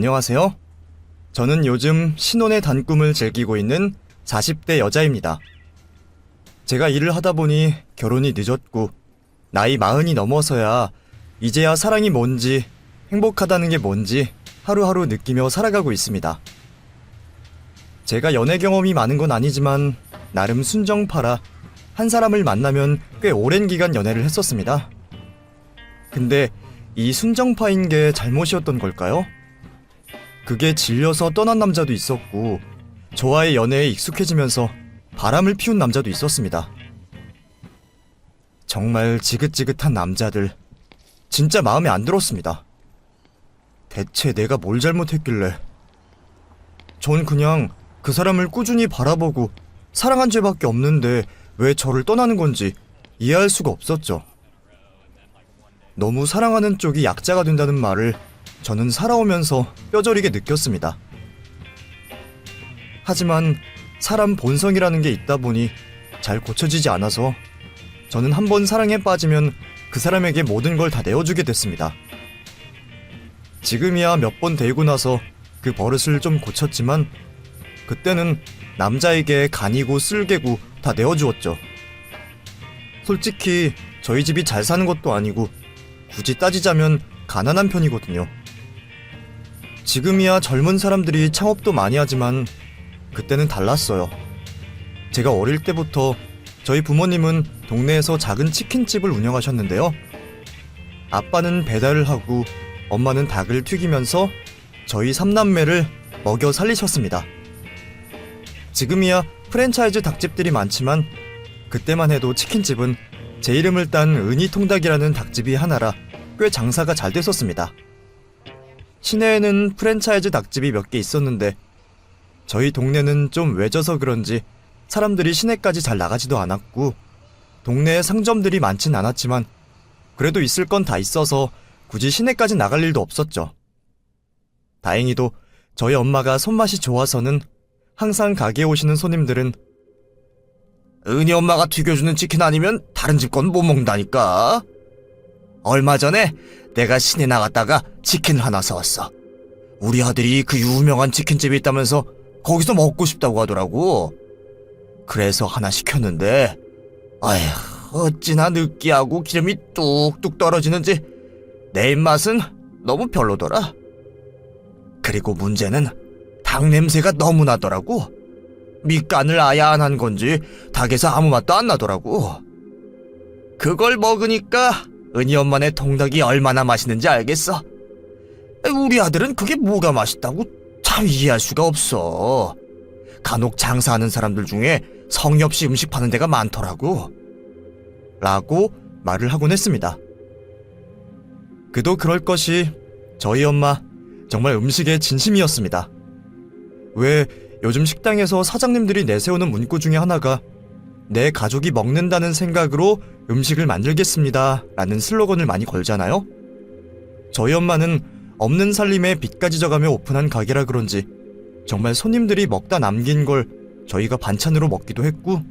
안녕하세요. 저는 요즘 신혼의 단꿈을 즐기고 있는 40대 여자입니다. 제가 일을 하다 보니 결혼이 늦었고 나이 40이 넘어서야 이제야 사랑이 뭔지 행복하다는 게 뭔지 하루하루 느끼며 살아가고 있습니다. 제가 연애 경험이 많은 건 아니지만 나름 순정파라 한 사람을 만나면 꽤 오랜 기간 연애를 했었습니다. 근데 이 순정파인 게 잘못이었던 걸까요? 그게 질려서 떠난 남자도 있었고 저와의 연애에 익숙해지면서 바람을 피운 남자도 있었습니다. 정말 지긋지긋한 남자들 진짜 마음에 안 들었습니다. 대체 내가 뭘 잘못했길래. 전 그냥 그 사람을 꾸준히 바라보고 사랑한 죄밖에 없는데 왜 저를 떠나는 건지 이해할 수가 없었죠. 너무 사랑하는 쪽이 약자가 된다는 말을 저는 살아오면서 뼈저리게 느꼈습니다. 하지만 사람 본성이라는 게 있다 보니 잘 고쳐지지 않아서 저는 한번 사랑에 빠지면 그 사람에게 모든 걸 다 내어주게 됐습니다. 지금이야 몇 번 데이고 나서 그 버릇을 좀 고쳤지만 그때는 남자에게 간이고 쓸개고 다 내어주었죠. 솔직히 저희 집이 잘 사는 것도 아니고 굳이 따지자면 가난한 편이거든요. 지금이야 젊은 사람들이 창업도 많이 하지만 그때는 달랐어요. 제가 어릴 때부터 저희 부모님은 동네에서 작은 치킨집을 운영하셨는데요. 아빠는 배달을 하고 엄마는 닭을 튀기면서 저희 3남매를 먹여 살리셨습니다. 지금이야 프랜차이즈 닭집들이 많지만 그때만 해도 치킨집은 제 이름을 딴 은희통닭이라는 닭집이 하나라 꽤 장사가 잘 됐었습니다. 시내에는 프랜차이즈 닭집이 몇 개 있었는데 저희 동네는 좀 외져서 그런지 사람들이 시내까지 잘 나가지도 않았고 동네에 상점들이 많진 않았지만 그래도 있을 건 다 있어서 굳이 시내까지 나갈 일도 없었죠. 다행히도 저희 엄마가 손맛이 좋아서는 항상 가게에 오시는 손님들은 은희 엄마가 튀겨주는 치킨 아니면 다른 집 건 못 먹는다니까. 얼마 전에 내가 시내 나갔다가 치킨을 하나 사왔어. 우리 아들이 그 유명한 치킨집이 있다면서 거기서 먹고 싶다고 하더라고. 그래서 하나 시켰는데 아휴 어찌나 느끼하고 기름이 뚝뚝 떨어지는지 내 입맛은 너무 별로더라. 그리고 문제는 닭 냄새가 너무 나더라고. 밑간을 아예 안 한 건지 닭에서 아무 맛도 안 나더라고. 그걸 먹으니까 은희 엄마네 통닭이 얼마나 맛있는지 알겠어. 우리 아들은 그게 뭐가 맛있다고 참 이해할 수가 없어. 간혹 장사하는 사람들 중에 성의 없이 음식 파는 데가 많더라고. 라고 말을 하곤 했습니다. 그도 그럴 것이 저희 엄마 정말 음식에 진심이었습니다. 왜 요즘 식당에서 사장님들이 내세우는 문구 중에 하나가 내 가족이 먹는다는 생각으로 음식을 만들겠습니다 라는 슬로건을 많이 걸잖아요. 저희 엄마는 없는 살림에 빚까지 져가며 오픈한 가게라 그런지 정말 손님들이 먹다 남긴 걸 저희가 반찬으로 먹기도 했고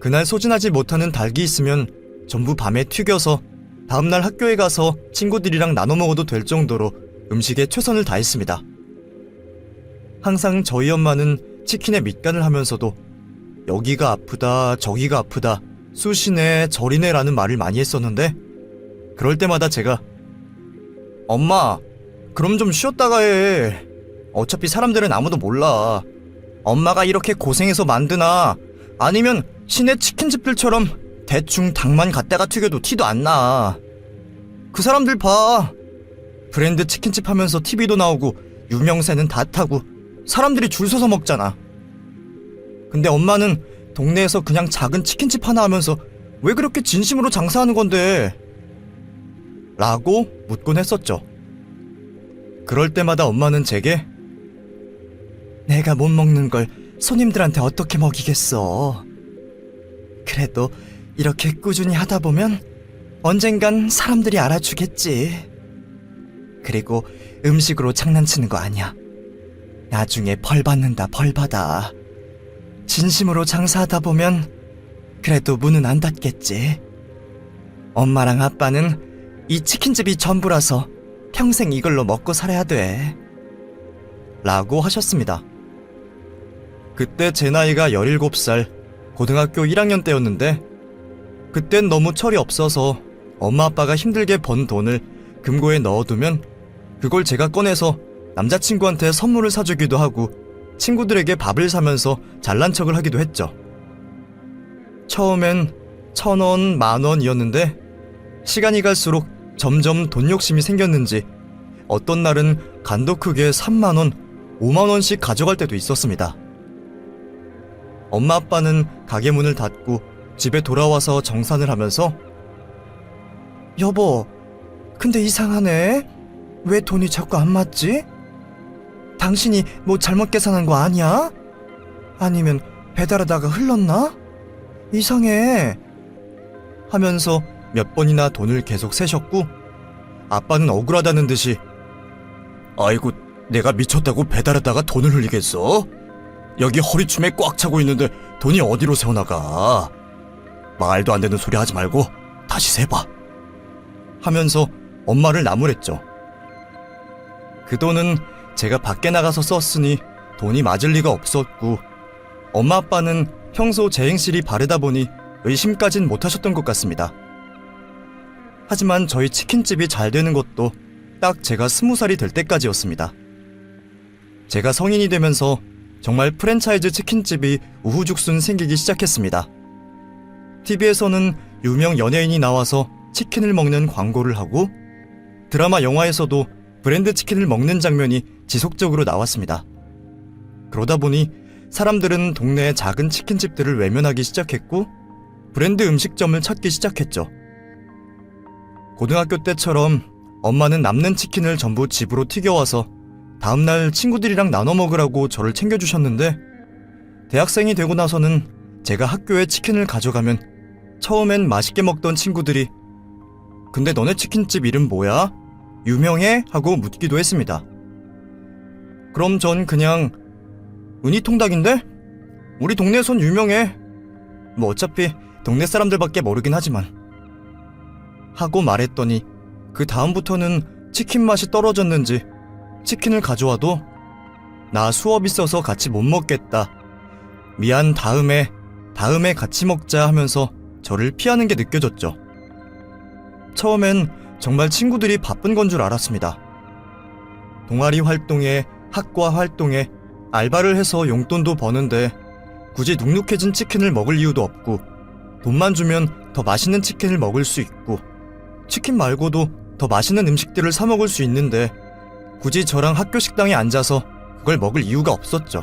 그날 소진하지 못하는 닭이 있으면 전부 밤에 튀겨서 다음날 학교에 가서 친구들이랑 나눠 먹어도 될 정도로 음식에 최선을 다했습니다. 항상 저희 엄마는 치킨에 밑간을 하면서도 여기가 아프다 저기가 아프다 쑤시네 저리네 라는 말을 많이 했었는데 그럴 때마다 제가 엄마 그럼 좀 쉬었다가 해. 어차피 사람들은 아무도 몰라. 엄마가 이렇게 고생해서 만드나 아니면 시내 치킨집들처럼 대충 닭만 갖다가 튀겨도 티도 안 나. 그 사람들 봐. 브랜드 치킨집 하면서 TV도 나오고 유명세는 다 타고 사람들이 줄 서서 먹잖아. 근데 엄마는 동네에서 그냥 작은 치킨집 하나 하면서 왜 그렇게 진심으로 장사하는 건데? 라고 묻곤 했었죠. 그럴 때마다 엄마는 제게 내가 못 먹는 걸 손님들한테 어떻게 먹이겠어. 그래도 이렇게 꾸준히 하다 보면 언젠간 사람들이 알아주겠지. 그리고 음식으로 장난치는 거 아니야. 나중에 벌 받는다 벌 받아. 진심으로 장사하다 보면 그래도 문은 안 닫겠지. 엄마랑 아빠는 이 치킨집이 전부라서 평생 이걸로 먹고 살아야 돼. 라고 하셨습니다. 그때 제 나이가 17살, 고등학교 1학년 때였는데 그땐 너무 철이 없어서 엄마 아빠가 힘들게 번 돈을 금고에 넣어두면 그걸 제가 꺼내서 남자친구한테 선물을 사주기도 하고 친구들에게 밥을 사면서 잘난 척을 하기도 했죠. 처음엔 1,000원, 10,000원이었는데 시간이 갈수록 점점 돈 욕심이 생겼는지 어떤 날은 간도 크게 3만원, 5만원씩 가져갈 때도 있었습니다. 엄마 아빠는 가게 문을 닫고 집에 돌아와서 정산을 하면서 여보, 근데 이상하네. 왜 돈이 자꾸 안 맞지? 당신이 뭐 잘못 계산한 거 아니야? 아니면 배달하다가 흘렀나? 이상해. 하면서 몇 번이나 돈을 계속 세셨고 아빠는 억울하다는 듯이 아이고, 내가 미쳤다고 배달하다가 돈을 흘리겠어? 여기 허리춤에 꽉 차고 있는데 돈이 어디로 새어나가? 말도 안 되는 소리 하지 말고 다시 세봐. 하면서 엄마를 나무랬죠. 그 돈은 제가 밖에 나가서 썼으니 돈이 맞을 리가 없었고 엄마 아빠는 평소 제 행실이 바르다 보니 의심까진 못하셨던 것 같습니다. 하지만 저희 치킨집이 잘 되는 것도 딱 제가 20살이 될 때까지였습니다. 제가 성인이 되면서 정말 프랜차이즈 치킨집이 우후죽순 생기기 시작했습니다. TV에서는 유명 연예인이 나와서 치킨을 먹는 광고를 하고 드라마 영화에서도 브랜드 치킨을 먹는 장면이 지속적으로 나왔습니다. 그러다 보니 사람들은 동네의 작은 치킨집들을 외면하기 시작했고 브랜드 음식점을 찾기 시작했죠. 고등학교 때처럼 엄마는 남는 치킨을 전부 집으로 튀겨와서 다음날 친구들이랑 나눠 먹으라고 저를 챙겨주셨는데 대학생이 되고 나서는 제가 학교에 치킨을 가져가면 처음엔 맛있게 먹던 친구들이 근데 너네 치킨집 이름 뭐야? 유명해? 하고 묻기도 했습니다. 그럼 전 그냥 은희통닭인데? 우리 동네에선 유명해. 뭐 어차피 동네 사람들밖에 모르긴 하지만 하고 말했더니 그 다음부터는 치킨 맛이 떨어졌는지 치킨을 가져와도 나 수업 있어서 같이 못 먹겠다. 미안, 다음에 같이 먹자 하면서 저를 피하는 게 느껴졌죠. 처음엔 정말 친구들이 바쁜 건 줄 알았습니다. 동아리 활동에 학과 활동에 알바를 해서 용돈도 버는데 굳이 눅눅해진 치킨을 먹을 이유도 없고 돈만 주면 더 맛있는 치킨을 먹을 수 있고 치킨 말고도 더 맛있는 음식들을 사 먹을 수 있는데 굳이 저랑 학교 식당에 앉아서 그걸 먹을 이유가 없었죠.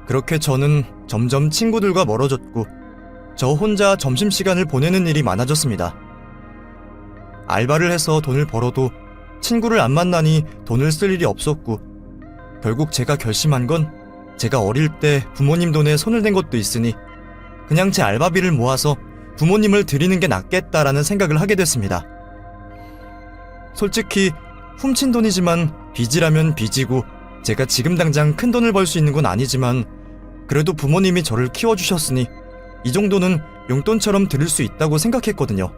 그렇게 저는 점점 친구들과 멀어졌고 저 혼자 점심시간을 보내는 일이 많아졌습니다. 알바를 해서 돈을 벌어도 친구를 안 만나니 돈을 쓸 일이 없었고 결국 제가 결심한 건 제가 어릴 때 부모님 돈에 손을 댄 것도 있으니 그냥 제 알바비를 모아서 부모님을 드리는 게 낫겠다라는 생각을 하게 됐습니다. 솔직히 훔친 돈이지만 빚이라면 빚이고 제가 지금 당장 큰 돈을 벌 수 있는 건 아니지만 그래도 부모님이 저를 키워주셨으니 이 정도는 용돈처럼 드릴 수 있다고 생각했거든요.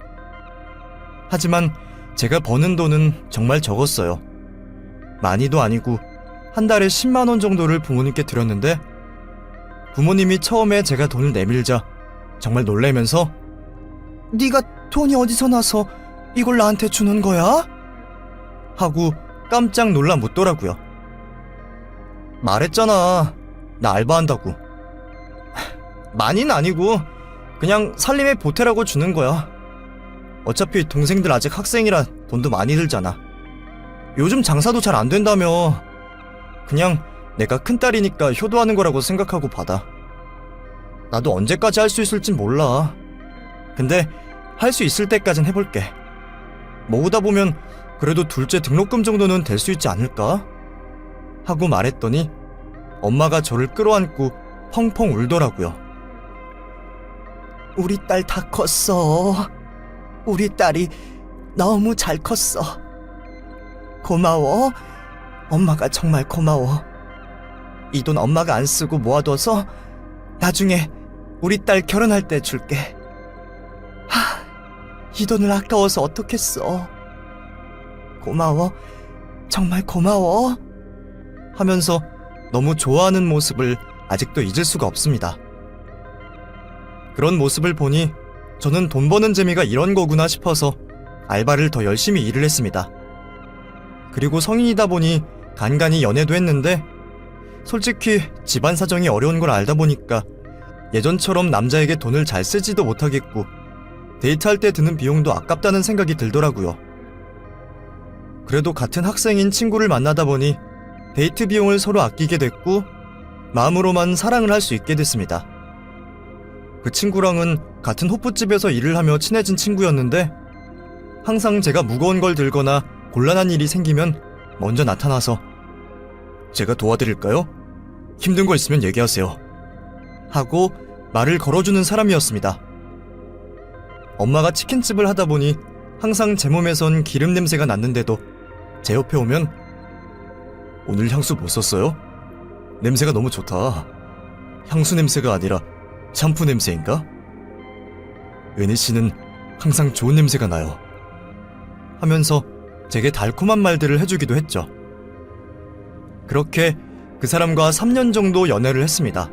하지만 제가 버는 돈은 정말 적었어요. 많이도 아니고 한 달에 10만 원 정도를 부모님께 드렸는데 부모님이 처음에 제가 돈을 내밀자 정말 놀래면서 네가 돈이 어디서 나서 이걸 나한테 주는 거야? 하고 깜짝 놀라 묻더라고요. 말했잖아, 나 알바한다고. 많이는 아니고 그냥 살림에 보태라고 주는 거야. 어차피 동생들 아직 학생이라 돈도 많이 들잖아. 요즘 장사도 잘 안 된다며. 그냥 내가 큰딸이니까 효도하는 거라고 생각하고 받아. 나도 언제까지 할 수 있을진 몰라. 근데 할 수 있을 때까진 해볼게. 모으다 보면 그래도 둘째 등록금 정도는 될 수 있지 않을까? 하고 말했더니 엄마가 저를 끌어안고 펑펑 울더라고요. 우리 딸 다 컸어. 우리 딸이 너무 잘 컸어. 고마워. 엄마가 정말 고마워. 이 돈 엄마가 안 쓰고 모아둬서 나중에 우리 딸 결혼할 때 줄게. 이 돈을 아까워서 어떡했어. 고마워. 정말 고마워. 하면서 너무 좋아하는 모습을 아직도 잊을 수가 없습니다. 그런 모습을 보니 저는 돈 버는 재미가 이런 거구나 싶어서 알바를 더 열심히 일을 했습니다. 그리고 성인이다 보니 간간히 연애도 했는데 솔직히 집안 사정이 어려운 걸 알다 보니까 예전처럼 남자에게 돈을 잘 쓰지도 못하겠고 데이트할 때 드는 비용도 아깝다는 생각이 들더라고요. 그래도 같은 학생인 친구를 만나다 보니 데이트 비용을 서로 아끼게 됐고 마음으로만 사랑을 할 수 있게 됐습니다. 그 친구랑은 같은 호프집에서 일을 하며 친해진 친구였는데 항상 제가 무거운 걸 들거나 곤란한 일이 생기면 먼저 나타나서 제가 도와드릴까요? 힘든 거 있으면 얘기하세요. 하고 말을 걸어주는 사람이었습니다. 엄마가 치킨집을 하다 보니 항상 제 몸에선 기름 냄새가 났는데도 제 옆에 오면 오늘 향수 뭐 썼어요? 냄새가 너무 좋다. 향수 냄새가 아니라 샴푸 냄새인가? 은희 씨는 항상 좋은 냄새가 나요. 하면서 제게 달콤한 말들을 해주기도 했죠. 그렇게 그 사람과 3년 정도 연애를 했습니다.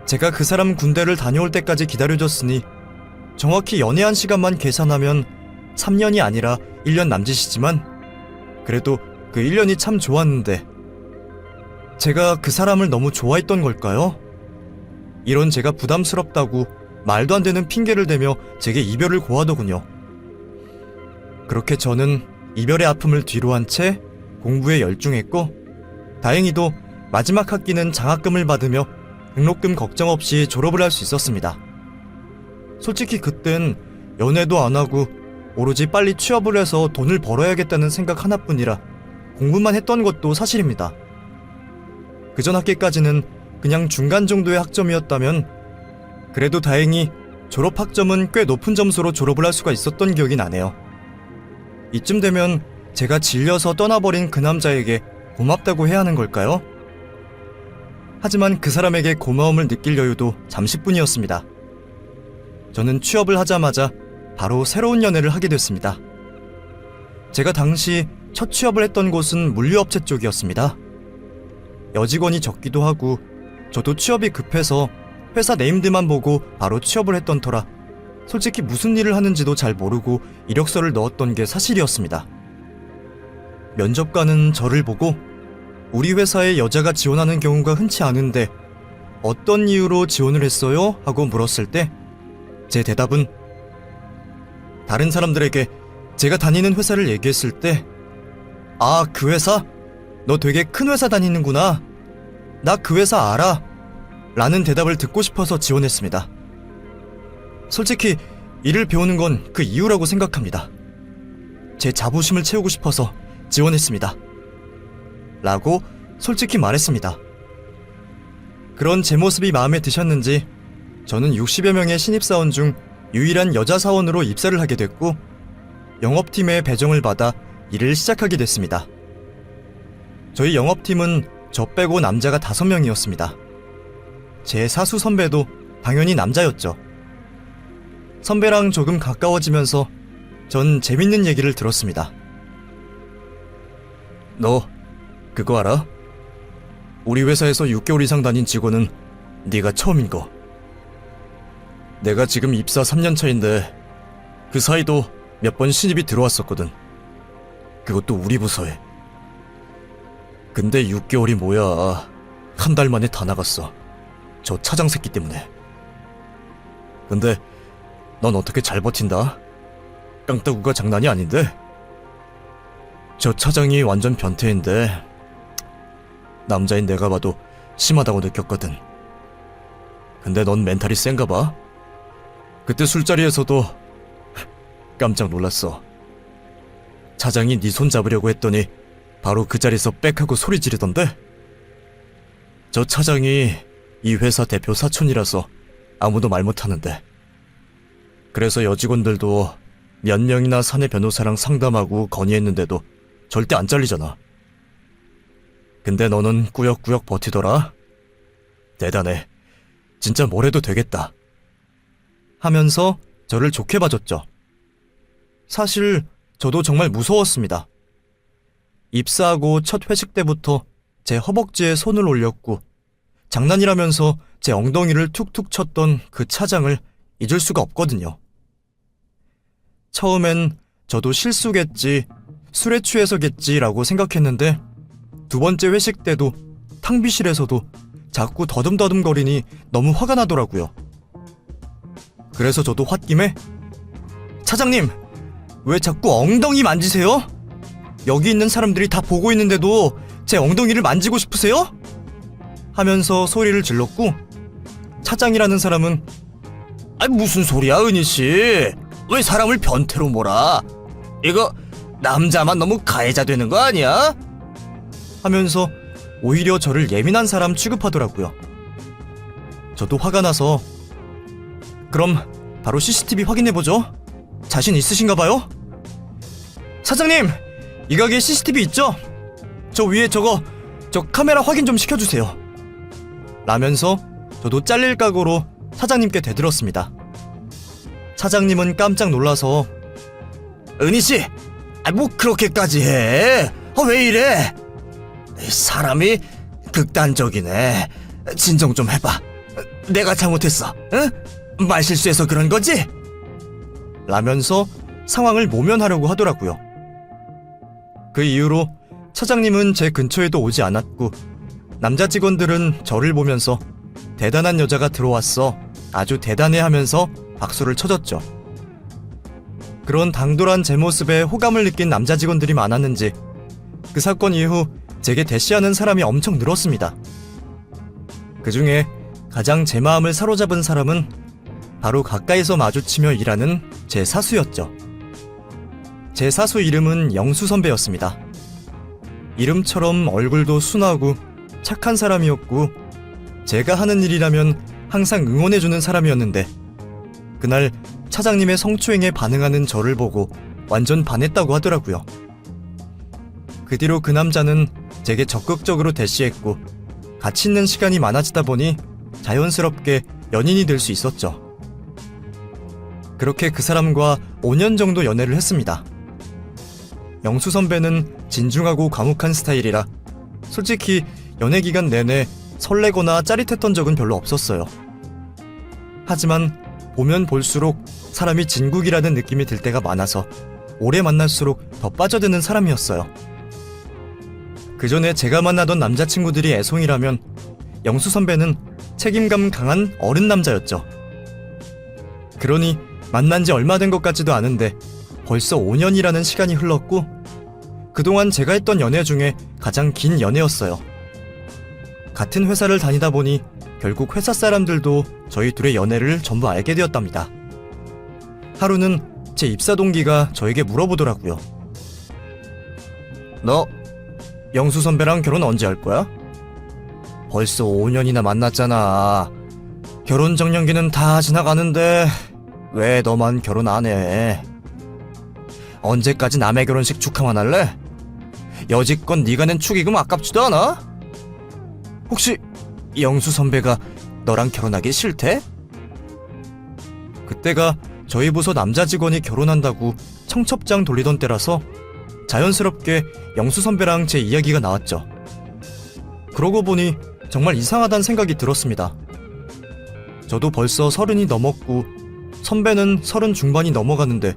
제가 그 사람 군대를 다녀올 때까지 기다려줬으니 정확히 연애한 시간만 계산하면 3년이 아니라 1년 남짓이지만 그래도 그 1년이 참 좋았는데 제가 그 사람을 너무 좋아했던 걸까요? 이런 제가 부담스럽다고 말도 안 되는 핑계를 대며 제게 이별을 고하더군요. 그렇게 저는 이별의 아픔을 뒤로한 채 공부에 열중했고 다행히도 마지막 학기는 장학금을 받으며 등록금 걱정 없이 졸업을 할 수 있었습니다. 솔직히 그땐 연애도 안 하고 오로지 빨리 취업을 해서 돈을 벌어야겠다는 생각 하나뿐이라 공부만 했던 것도 사실입니다. 그전 학기까지는 그냥 중간 정도의 학점이었다면 그래도 다행히 졸업 학점은 꽤 높은 점수로 졸업을 할 수가 있었던 기억이 나네요. 이쯤 되면 제가 질려서 떠나버린 그 남자에게 고맙다고 해야 하는 걸까요? 하지만 그 사람에게 고마움을 느낄 여유도 잠시뿐이었습니다. 저는 취업을 하자마자 바로 새로운 연애를 하게 됐습니다. 제가 당시 첫 취업을 했던 곳은 물류업체 쪽이었습니다. 여직원이 적기도 하고 저도 취업이 급해서 회사 네임드만 보고 바로 취업을 했던 터라 솔직히 무슨 일을 하는지도 잘 모르고 이력서를 넣었던 게 사실이었습니다. 면접관은 저를 보고 우리 회사에 여자가 지원하는 경우가 흔치 않은데 어떤 이유로 지원을 했어요? 하고 물었을 때 제 대답은 다른 사람들에게 제가 다니는 회사를 얘기했을 때 아, 그 회사? 너 되게 큰 회사 다니는구나. 나 그 회사 알아. 라는 대답을 듣고 싶어서 지원했습니다. 솔직히 일을 배우는 건 그 이유라고 생각합니다. 제 자부심을 채우고 싶어서 지원했습니다. 라고 솔직히 말했습니다. 그런 제 모습이 마음에 드셨는지 저는 60여 명의 신입사원 중 유일한 여자 사원으로 입사를 하게 됐고 영업팀에 배정을 받아 일을 시작하게 됐습니다. 저희 영업팀은 저 빼고 남자가 5명이었습니다. 제 사수 선배도 당연히 남자였죠. 선배랑 조금 가까워지면서 전 재밌는 얘기를 들었습니다. 너 그거 알아? 우리 회사에서 6개월 이상 다닌 직원은 네가 처음인 거. 내가 지금 입사 3년 차인데 그 사이도 몇 번 신입이 들어왔었거든. 그것도 우리 부서에. 근데 6개월이 뭐야. 한 달 만에 다 나갔어. 저 차장 새끼 때문에. 근데 넌 어떻게 잘 버틴다? 깡따구가 장난이 아닌데? 저 차장이 완전 변태인데 남자인 내가 봐도 심하다고 느꼈거든. 근데 넌 멘탈이 센가 봐. 그때 술자리에서도 깜짝 놀랐어. 차장이 네 손 잡으려고 했더니 바로 그 자리에서 빽하고 소리 지르던데? 저 차장이 이 회사 대표 사촌이라서 아무도 말 못하는데. 그래서 여직원들도 몇 명이나 사내 변호사랑 상담하고 건의했는데도 절대 안 잘리잖아. 근데 너는 꾸역꾸역 버티더라. 대단해. 진짜 뭘 해도 되겠다. 하면서 저를 좋게 봐줬죠. 사실 저도 정말 무서웠습니다. 입사하고 첫 회식 때부터 제 허벅지에 손을 올렸고 장난이라면서 제 엉덩이를 툭툭 쳤던 그 차장을 잊을 수가 없거든요. 처음엔 저도 실수겠지, 술에 취해서겠지라고 생각했는데 두 번째 회식 때도 탕비실에서도 자꾸 더듬더듬거리니 너무 화가 나더라고요. 그래서 저도 홧김에 차장님, 왜 자꾸 엉덩이 만지세요? 여기 있는 사람들이 다 보고 있는데도 제 엉덩이를 만지고 싶으세요? 하면서 소리를 질렀고 차장이라는 사람은 무슨 소리야 은희씨, 왜 사람을 변태로 몰아? 이거 남자만 너무 가해자 되는 거 아니야? 하면서 오히려 저를 예민한 사람 취급하더라고요. 저도 화가 나서 그럼 바로 CCTV 확인해보죠. 자신 있으신가 봐요? 사장님, 이 가게에 CCTV 있죠? 저 위에 저 카메라 확인 좀 시켜주세요. 라면서 저도 잘릴 각오로 사장님께 대들었습니다. 사장님은 깜짝 놀라서 은희씨, 뭐 그렇게까지 해? 왜 이래? 사람이 극단적이네. 진정 좀 해봐. 내가 잘못했어. 응? 말실수해서 그런 거지? 라면서 상황을 모면하려고 하더라고요. 그 이후로 차장님은 제 근처에도 오지 않았고 남자 직원들은 저를 보면서 대단한 여자가 들어왔어, 아주 대단해 하면서 박수를 쳐줬죠. 그런 당돌한 제 모습에 호감을 느낀 남자 직원들이 많았는지 그 사건 이후 제게 대시하는 사람이 엄청 늘었습니다. 그 중에 가장 제 마음을 사로잡은 사람은 바로 가까이서 마주치며 일하는 제 사수였죠. 제 사수 이름은 영수 선배였습니다. 이름처럼 얼굴도 순하고 착한 사람이었고 제가 하는 일이라면 항상 응원해주는 사람이었는데 그날 차장님의 성추행에 반응하는 저를 보고 완전 반했다고 하더라고요. 그 뒤로 그 남자는 제게 적극적으로 대시했고 같이 있는 시간이 많아지다 보니 자연스럽게 연인이 될 수 있었죠. 그렇게 그 사람과 5년 정도 연애를 했습니다. 영수 선배는 진중하고 과묵한 스타일이라 솔직히 연애 기간 내내 설레거나 짜릿했던 적은 별로 없었어요. 하지만 보면 볼수록 사람이 진국이라는 느낌이 들 때가 많아서 오래 만날수록 더 빠져드는 사람이었어요. 그 전에 제가 만나던 남자친구들이 애송이라면 영수 선배는 책임감 강한 어른 남자였죠. 그러니 만난 지 얼마 된 것 같지도 않은데 벌써 5년이라는 시간이 흘렀고 그동안 제가 했던 연애 중에 가장 긴 연애였어요. 같은 회사를 다니다 보니 결국 회사 사람들도 저희 둘의 연애를 전부 알게 되었답니다. 하루는 제 입사 동기가 저에게 물어보더라고요. 너 영수 선배랑 결혼 언제 할 거야? 벌써 5년이나 만났잖아. 결혼 정년기는 다 지나가는데 왜 너만 결혼 안 해? 언제까지 남의 결혼식 축하만 할래? 여지껏 네가 낸 축의금 아깝지도 않아? 혹시 영수 선배가 너랑 결혼하기 싫대? 그때가 저희 부서 남자 직원이 결혼한다고 청첩장 돌리던 때라서 자연스럽게 영수 선배랑 제 이야기가 나왔죠. 그러고 보니 정말 이상하다는 생각이 들었습니다. 저도 벌써 30이 넘었고 선배는 30 중반이 넘어가는데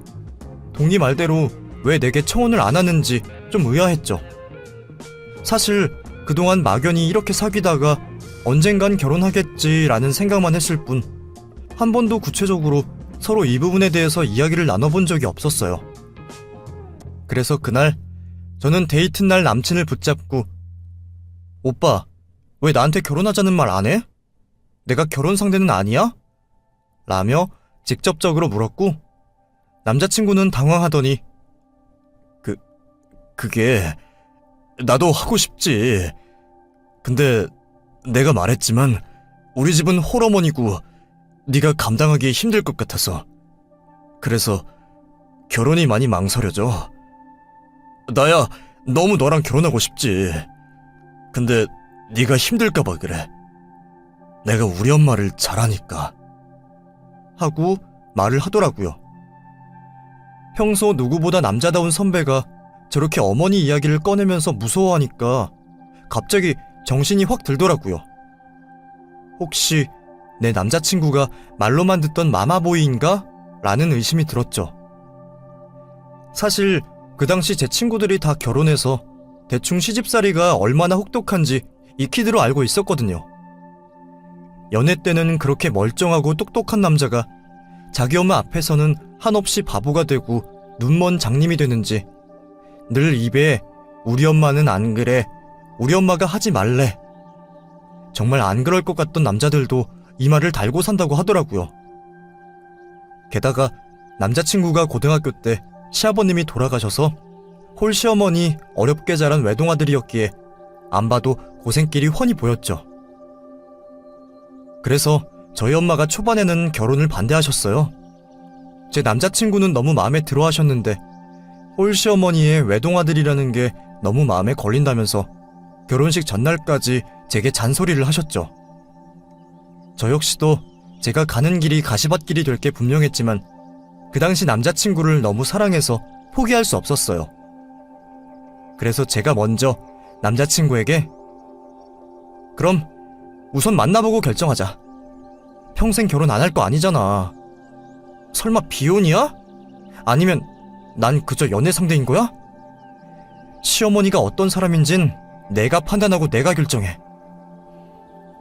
동기 말대로 왜 내게 청혼을 안 하는지 좀 의아했죠. 사실 그동안 막연히 이렇게 사귀다가 언젠간 결혼하겠지라는 생각만 했을 뿐 한 번도 구체적으로 서로 이 부분에 대해서 이야기를 나눠본 적이 없었어요. 그래서 그날 저는 데이트 날 남친을 붙잡고 오빠, 왜 나한테 결혼하자는 말 안 해? 내가 결혼 상대는 아니야? 라며 직접적으로 물었고 남자친구는 당황하더니 그게 나도 하고 싶지. 근데 내가 말했지만 우리 집은 홀어머니고 네가 감당하기 힘들 것 같아서 그래서 결혼이 많이 망설여져. 나야 너무 너랑 결혼하고 싶지. 근데 네가 힘들까봐 그래. 내가 우리 엄마를 잘 아니까 하고 말을 하더라고요. 평소 누구보다 남자다운 선배가 저렇게 어머니 이야기를 꺼내면서 무서워하니까 갑자기 정신이 확 들더라고요. 혹시 내 남자친구가 말로만 듣던 마마보이인가? 라는 의심이 들었죠. 사실 그 당시 제 친구들이 다 결혼해서 대충 시집살이가 얼마나 혹독한지 익히들어 알고 있었거든요. 연애 때는 그렇게 멀쩡하고 똑똑한 남자가 자기 엄마 앞에서는 한없이 바보가 되고 눈먼 장님이 되는지 늘 입에 우리 엄마는 안 그래, 우리 엄마가 하지 말래. 정말 안 그럴 것 같던 남자들도 이 말을 달고 산다고 하더라고요. 게다가 남자친구가 고등학교 때 시아버님이 돌아가셔서 홀시어머니 어렵게 자란 외동아들이었기에 안 봐도 고생길이 훤히 보였죠. 그래서 저희 엄마가 초반에는 결혼을 반대하셨어요. 제 남자친구는 너무 마음에 들어 하셨는데 홀시어머니의 외동아들이라는 게 너무 마음에 걸린다면서 결혼식 전날까지 제게 잔소리를 하셨죠. 저 역시도 제가 가는 길이 가시밭길이 될 게 분명했지만 그 당시 남자친구를 너무 사랑해서 포기할 수 없었어요. 그래서 제가 먼저 남자친구에게 그럼 우선 만나보고 결정하자. 평생 결혼 안 할 거 아니잖아. 설마 비혼이야? 아니면 난 그저 연애 상대인 거야? 시어머니가 어떤 사람인진 내가 판단하고 내가 결정해.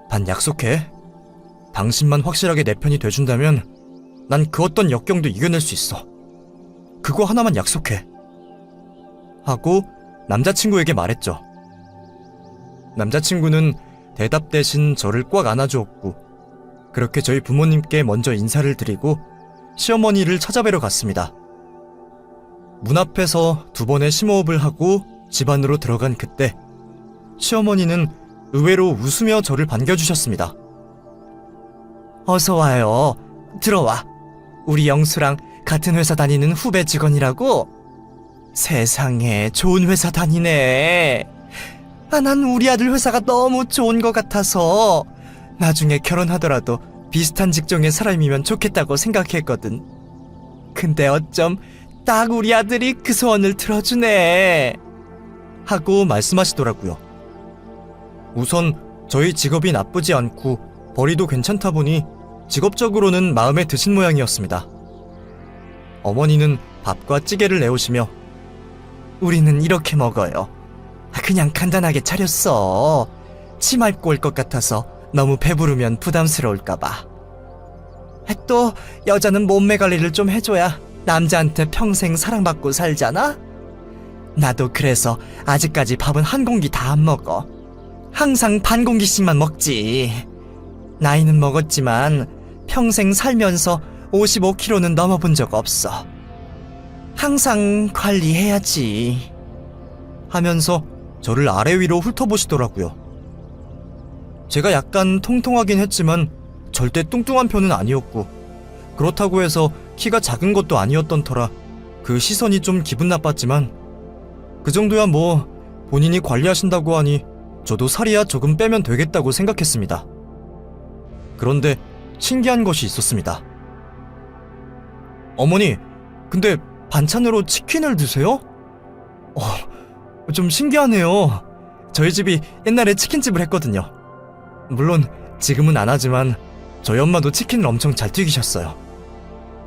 단 약속해. 당신만 확실하게 내 편이 돼준다면 난 그 어떤 역경도 이겨낼 수 있어. 그거 하나만 약속해. 하고 남자친구에게 말했죠. 남자친구는 대답 대신 저를 꽉 안아주었고 그렇게 저희 부모님께 먼저 인사를 드리고 시어머니를 찾아뵈러 갔습니다. 문 앞에서 2번의 심호흡을 하고 집 안으로 들어간 그때 시어머니는 의외로 웃으며 저를 반겨주셨습니다. 어서 와요. 들어와. 우리 영수랑 같은 회사 다니는 후배 직원이라고? 세상에 좋은 회사 다니네. 난 우리 아들 회사가 너무 좋은 것 같아서 나중에 결혼하더라도 비슷한 직종의 사람이면 좋겠다고 생각했거든. 근데 어쩜 딱 우리 아들이 그 소원을 들어주네. 하고 말씀하시더라고요. 우선 저희 직업이 나쁘지 않고 벌이도 괜찮다 보니 직업적으로는 마음에 드신 모양이었습니다. 어머니는 밥과 찌개를 내오시며 우리는 이렇게 먹어요. 그냥 간단하게 차렸어. 침 앓고 올 것 같아서 너무 배부르면 부담스러울까봐. 또 여자는 몸매 관리를 좀 해줘야 남자한테 평생 사랑받고 살잖아? 나도 그래서 아직까지 밥은 한 공기 다 안 먹어. 항상 반 공기씩만 먹지. 나이는 먹었지만 평생 살면서 55kg는 넘어본 적 없어. 항상 관리해야지. 하면서 저를 아래 위로 훑어보시더라고요. 제가 약간 통통하긴 했지만 절대 뚱뚱한 편은 아니었고 그렇다고 해서 키가 작은 것도 아니었던 터라 그 시선이 좀 기분 나빴지만 그 정도야 뭐 본인이 관리하신다고 하니 저도 살이야 조금 빼면 되겠다고 생각했습니다. 그런데 신기한 것이 있었습니다. 어머니, 근데 반찬으로 치킨을 드세요? 좀 신기하네요. 저희 집이 옛날에 치킨집을 했거든요. 물론 지금은 안 하지만 저희 엄마도 치킨을 엄청 잘 튀기셨어요.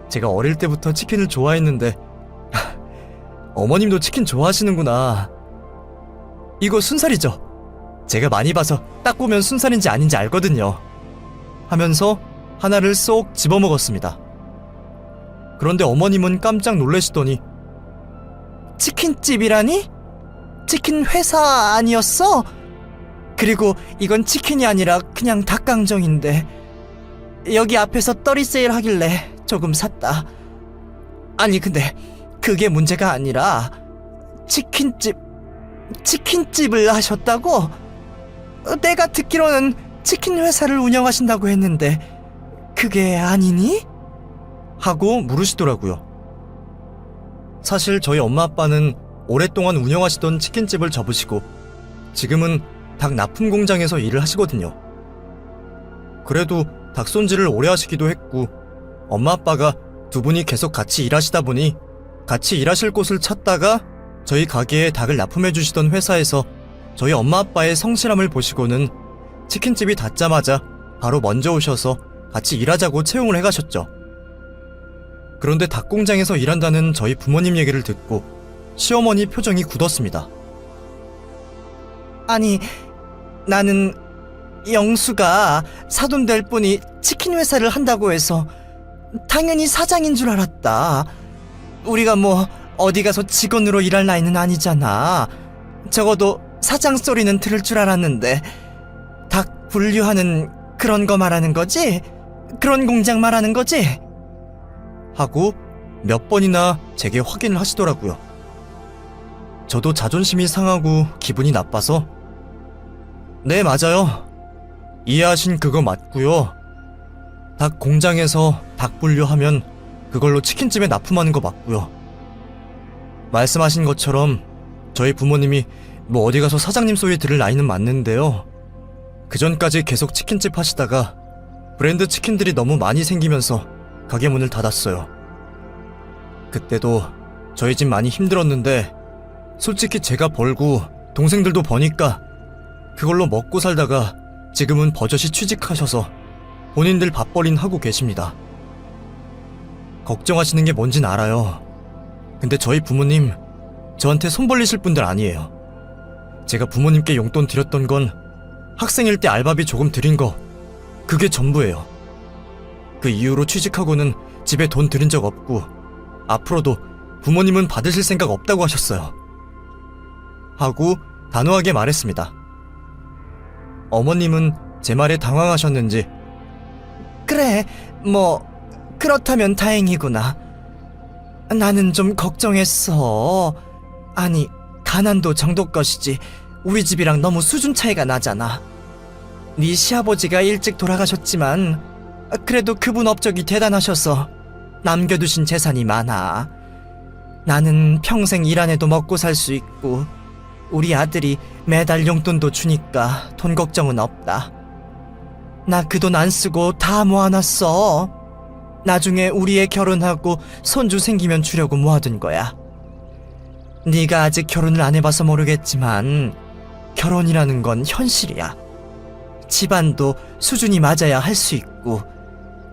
제가 어릴 때부터 치킨을 좋아했는데 어머님도 치킨 좋아하시는구나. 이거 순살이죠? 제가 많이 봐서 딱 보면 순살인지 아닌지 알거든요. 하면서 하나를 쏙 집어먹었습니다. 그런데 어머님은 깜짝 놀라시더니 치킨집이라니? 치킨 회사 아니었어? 그리고 이건 치킨이 아니라 그냥 닭강정인데 여기 앞에서 떨이 세일 하길래 조금 샀다. 아니 근데 그게 문제가 아니라 치킨집을 하셨다고? 내가 듣기로는 치킨 회사를 운영하신다고 했는데 그게 아니니? 하고 물으시더라고요. 사실 저희 엄마 아빠는 오랫동안 운영하시던 치킨집을 접으시고 지금은 닭 납품 공장에서 일을 하시거든요. 그래도 닭 손질을 오래 하시기도 했고 엄마 아빠가 두 분이 계속 같이 일하시다 보니 같이 일하실 곳을 찾다가 저희 가게에 닭을 납품해 주시던 회사에서 저희 엄마 아빠의 성실함을 보시고는 치킨집이 닫자마자 바로 먼저 오셔서 같이 일하자고 채용을 해가셨죠. 그런데 닭공장에서 일한다는 저희 부모님 얘기를 듣고 시어머니 표정이 굳었습니다. 아니, 나는 영수가 사돈될 분이 치킨 회사를 한다고 해서 당연히 사장인 줄 알았다. 우리가 뭐 어디 가서 직원으로 일할 나이는 아니잖아. 적어도 사장 소리는 들을 줄 알았는데 닭 분류하는 그런 거 말하는 거지? 그런 공장 말하는 거지? 하고 몇 번이나 제게 확인을 하시더라고요. 저도 자존심이 상하고 기분이 나빠서 네, 맞아요. 이해하신 그거 맞고요. 닭 공장에서 닭 분류하면 그걸로 치킨집에 납품하는 거 맞고요. 말씀하신 것처럼 저희 부모님이 뭐 어디 가서 사장님 소리 들을 나이는 맞는데요. 그전까지 계속 치킨집 하시다가 브랜드 치킨들이 너무 많이 생기면서 가게 문을 닫았어요. 그때도 저희 집 많이 힘들었는데 솔직히 제가 벌고 동생들도 버니까 그걸로 먹고 살다가 지금은 버젓이 취직하셔서 본인들 밥벌이는 하고 계십니다. 걱정하시는 게 뭔진 알아요. 근데 저희 부모님 저한테 손 벌리실 분들 아니에요. 제가 부모님께 용돈 드렸던 건 학생일 때 알바비 조금 드린 거, 그게 전부예요. 그 이후로 취직하고는 집에 돈 들인 적 없고 앞으로도 부모님은 받으실 생각 없다고 하셨어요. 하고 단호하게 말했습니다. 어머님은 제 말에 당황하셨는지 그래, 뭐 그렇다면 다행이구나. 나는 좀 걱정했어. 아니, 가난도 정도 것이지 우리 집이랑 너무 수준 차이가 나잖아. 네 시아버지가 일찍 돌아가셨지만 그래도 그분 업적이 대단하셔서 남겨두신 재산이 많아. 나는 평생 일 안 해도 먹고 살 수 있고 우리 아들이 매달 용돈도 주니까 돈 걱정은 없다. 나 그 돈 안 쓰고 다 모아놨어. 나중에 우리 애 결혼하고 손주 생기면 주려고 모아둔 거야. 네가 아직 결혼을 안 해봐서 모르겠지만 결혼이라는 건 현실이야. 집안도 수준이 맞아야 할 수 있고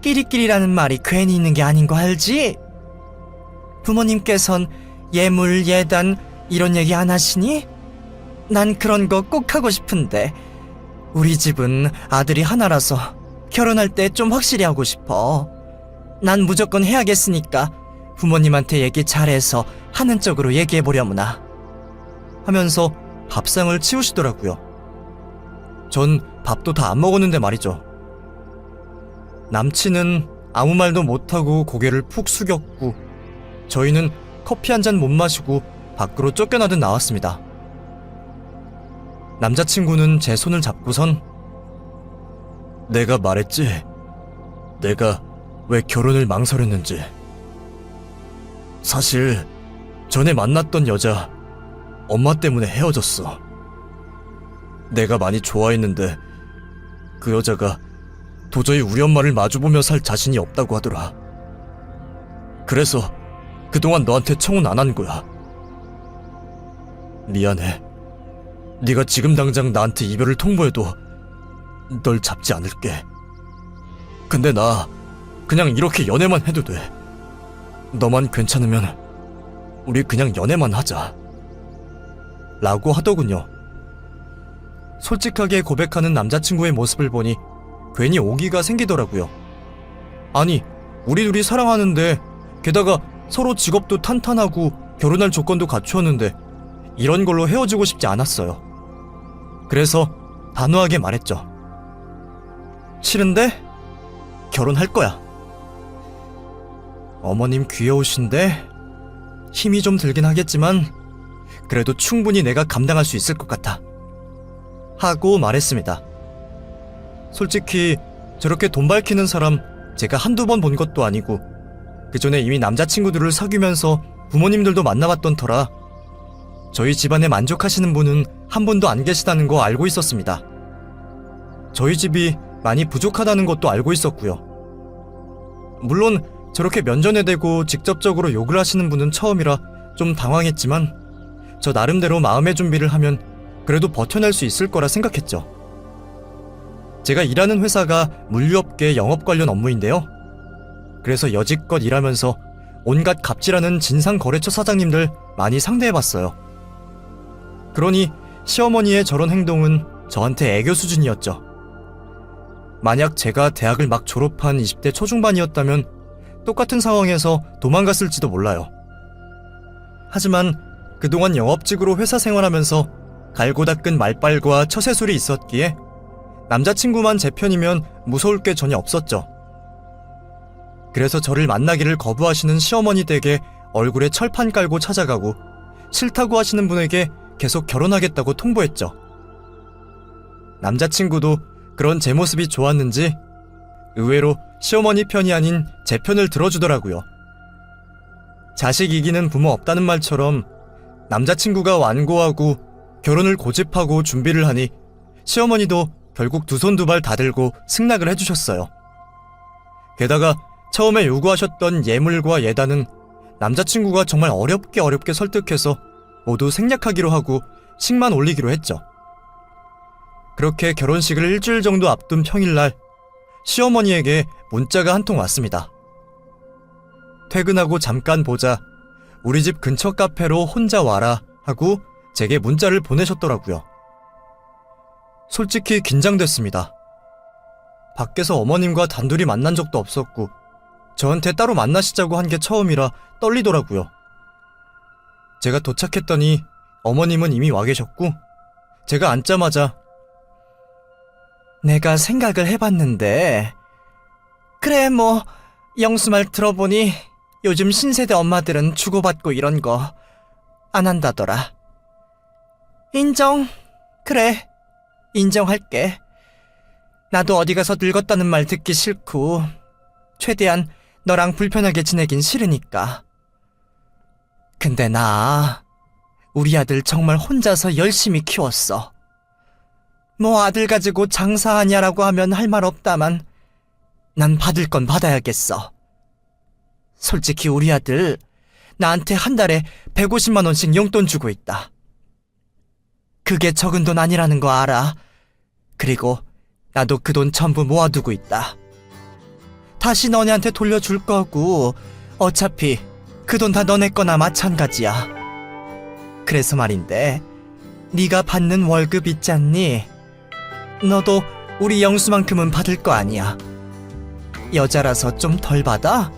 끼리끼리라는 말이 괜히 있는 게 아닌 거 알지? 부모님께선 예물, 예단 이런 얘기 안 하시니? 난 그런 거 꼭 하고 싶은데 우리 집은 아들이 하나라서 결혼할 때 좀 확실히 하고 싶어. 난 무조건 해야겠으니까 부모님한테 얘기 잘해서 하는 쪽으로 얘기해보려무나 하면서 밥상을 치우시더라고요. 전 밥도 다 안 먹었는데 말이죠. 남친은 아무 말도 못하고 고개를 푹 숙였고 저희는 커피 한 잔 못 마시고 밖으로 쫓겨나듯 나왔습니다. 남자친구는 제 손을 잡고선 내가 말했지. 내가 왜 결혼을 망설였는지. 사실 전에 만났던 여자 엄마 때문에 헤어졌어. 내가 많이 좋아했는데 그 여자가 도저히 우리 엄마를 마주보며 살 자신이 없다고 하더라. 그래서 그동안 너한테 청혼 안 한 거야. 미안해. 네가 지금 당장 나한테 이별을 통보해도 널 잡지 않을게. 근데 나 그냥 이렇게 연애만 해도 돼. 너만 괜찮으면 우리 그냥 연애만 하자 라고 하더군요. 솔직하게 고백하는 남자친구의 모습을 보니 괜히 오기가 생기더라고요. 아니, 우리 둘이 사랑하는데 게다가 서로 직업도 탄탄하고 결혼할 조건도 갖추었는데 이런 걸로 헤어지고 싶지 않았어요. 그래서 단호하게 말했죠. 싫은데 결혼할 거야. 어머님 귀여우신데 힘이 좀 들긴 하겠지만 그래도 충분히 내가 감당할 수 있을 것 같아 하고 말했습니다. 솔직히 저렇게 돈 밝히는 사람 제가 한두 번 본 것도 아니고 그 전에 이미 남자친구들을 사귀면서 부모님들도 만나봤던 터라 저희 집안에 만족하시는 분은 한 분도 안 계시다는 거 알고 있었습니다. 저희 집이 많이 부족하다는 것도 알고 있었고요. 물론 저렇게 면전에 대고 직접적으로 욕을 하시는 분은 처음이라 좀 당황했지만 저 나름대로 마음의 준비를 하면 그래도 버텨낼 수 있을 거라 생각했죠. 제가 일하는 회사가 물류업계 영업 관련 업무인데요. 그래서 여지껏 일하면서 온갖 갑질하는 진상거래처 사장님들 많이 상대해봤어요. 그러니 시어머니의 저런 행동은 저한테 애교 수준이었죠. 만약 제가 대학을 막 졸업한 20대 초중반이었다면 똑같은 상황에서 도망갔을지도 몰라요. 하지만 그동안 영업직으로 회사 생활하면서 갈고 닦은 말빨과 처세술이 있었기에 남자친구만 제 편이면 무서울 게 전혀 없었죠. 그래서 저를 만나기를 거부하시는 시어머니 댁에 얼굴에 철판 깔고 찾아가고 싫다고 하시는 분에게 계속 결혼하겠다고 통보했죠. 남자친구도 그런 제 모습이 좋았는지 의외로 시어머니 편이 아닌 제 편을 들어주더라고요. 자식 이기는 부모 없다는 말처럼 남자친구가 완고하고 결혼을 고집하고 준비를 하니 시어머니도 결국 두 손 두 발 다 들고 승낙을 해주셨어요. 게다가 처음에 요구하셨던 예물과 예단은 남자친구가 정말 어렵게 설득해서 모두 생략하기로 하고 식만 올리기로 했죠. 그렇게 결혼식을 일주일 정도 앞둔 평일날 시어머니에게 문자가 한 통 왔습니다. 퇴근하고 잠깐 보자. 우리 집 근처 카페로 혼자 와라 하고 제게 문자를 보내셨더라고요. 솔직히 긴장됐습니다. 밖에서 어머님과 단둘이 만난 적도 없었고 저한테 따로 만나시자고 한 게 처음이라 떨리더라고요. 제가 도착했더니 어머님은 이미 와 계셨고 제가 앉자마자 내가 생각을 해봤는데 그래 뭐 영수 말 들어보니 요즘 신세대 엄마들은 주고받고 이런 거 안 한다더라. 인정. 그래. 인정할게. 나도 어디 가서 늙었다는 말 듣기 싫고 최대한 너랑 불편하게 지내긴 싫으니까. 근데 나 우리 아들 정말 혼자서 열심히 키웠어. 뭐 아들 가지고 장사하냐라고 하면 할 말 없다만 난 받을 건 받아야겠어. 솔직히 우리 아들 나한테 한 달에 150만 원씩 용돈 주고 있다. 그게 적은 돈 아니라는 거 알아. 그리고 나도 그 돈 전부 모아두고 있다. 다시 너네한테 돌려줄 거고 어차피 그 돈 다 너네 거나 마찬가지야. 그래서 말인데 네가 받는 월급 있잖니? 너도 우리 영수만큼은 받을 거 아니야. 여자라서 좀 덜 받아?